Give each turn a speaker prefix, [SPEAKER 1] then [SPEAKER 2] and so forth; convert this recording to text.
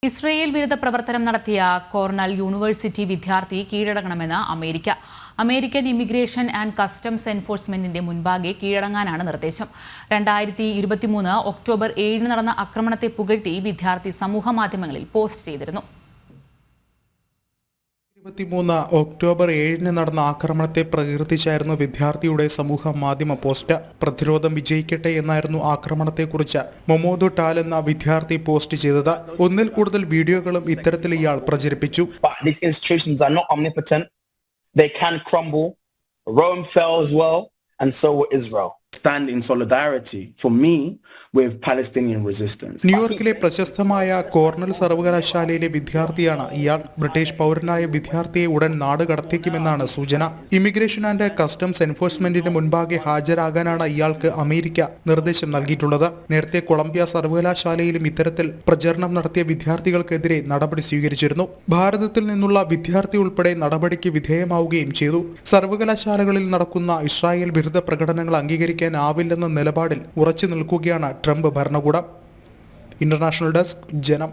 [SPEAKER 1] Israel വിരുദ്ധ പ്രവർത്തനം നടത്തിയ കോർണൽ യൂണിവേഴ്സിറ്റി വിദ്യാർത്ഥി കീഴടങ്ങണമെന്ന് അമേരിക്കൻ ഇമിഗ്രേഷൻ ആൻഡ് കസ്റ്റംസ് എൻഫോഴ്സ്മെന്റിന്റെ മുൻപാകെ കീഴടങ്ങാനാണ് നിർദ്ദേശം. 2023 ഒക്ടോബർ 7 നടന്ന ആക്രമണത്തെ പുകഴ്ത്തി വിദ്യാർത്ഥി സമൂഹമാധ്യമങ്ങളിൽ പോസ്റ്റ് ചെയ്തിരുന്നു.
[SPEAKER 2] 2023 ഒക്ടോബർ 7 നടന്ന ആക്രമണത്തെ പ്രകീർത്തിച്ചായിരുന്നു വിദ്യാർത്ഥിയുടെ സമൂഹ മാധ്യമ പോസ്റ്റ്. പ്രതിരോധം വിജയിക്കട്ടെ എന്നായിരുന്നു ആക്രമണത്തെക്കുറിച്ച് മൊമോദോ ടാൽ എന്ന വിദ്യാർത്ഥി പോസ്റ്റ് ചെയ്തത്. ഒന്നിൽ കൂടുതൽ വീഡിയോകളും ഇത്തരത്തിൽ ഇയാൾ പ്രചരിപ്പിച്ചു.
[SPEAKER 3] They can crumble. Rome fell as well, and so will Israel. Stand in solidarity for me with Palestinian resistance.
[SPEAKER 2] ന്യൂയോർക്കിലെ പ്രശസ്തമായ കോർണൽ സർവകലാശാലയിലെ വിദ്യാർത്ഥിയാണ് ഇയാൾ. ബ്രിട്ടീഷ് പൗരനായ വിദ്യാർത്ഥിയെ ഉടൻ നാട് കടത്തിക്കുമെന്നാണ് സൂചന. ഇമിഗ്രേഷൻ ആൻഡ് കസ്റ്റംസ് എൻഫോഴ്സ്മെന്റിന് മുൻപാകെ ഹാജരാകാനാണ് ഇയാൾക്ക് അമേരിക്ക നിർദ്ദേശം നൽകിയിട്ടുള്ളത്. നേരത്തെ കൊളംബിയ സർവകലാശാലയിലും ഇത്തരത്തിൽ പ്രചരണം നടത്തിയ വിദ്യാർത്ഥികൾക്കെതിരെ നടപടി സ്വീകരിച്ചിരുന്നു. ഭാരതത്തിൽ നിന്നുള്ള വിദ്യാർത്ഥി ഉൾപ്പെടെ നടപടിക്ക് വിധേയമാവുകയും ചെയ്തു. സർവകലാശാലകളിൽ നടക്കുന്ന ഇസ്രായേൽ വിരുദ്ധ പ്രകടനങ്ങൾ അംഗീകരിക്കാനാവില്ലെന്ന നിലപാടിൽ ഉറച്ചു നിൽക്കുകയാണ് ട്രംപ് ഭരണകൂടം. ഇന്റർനാഷണൽ ഡെസ്ക്, ജനം.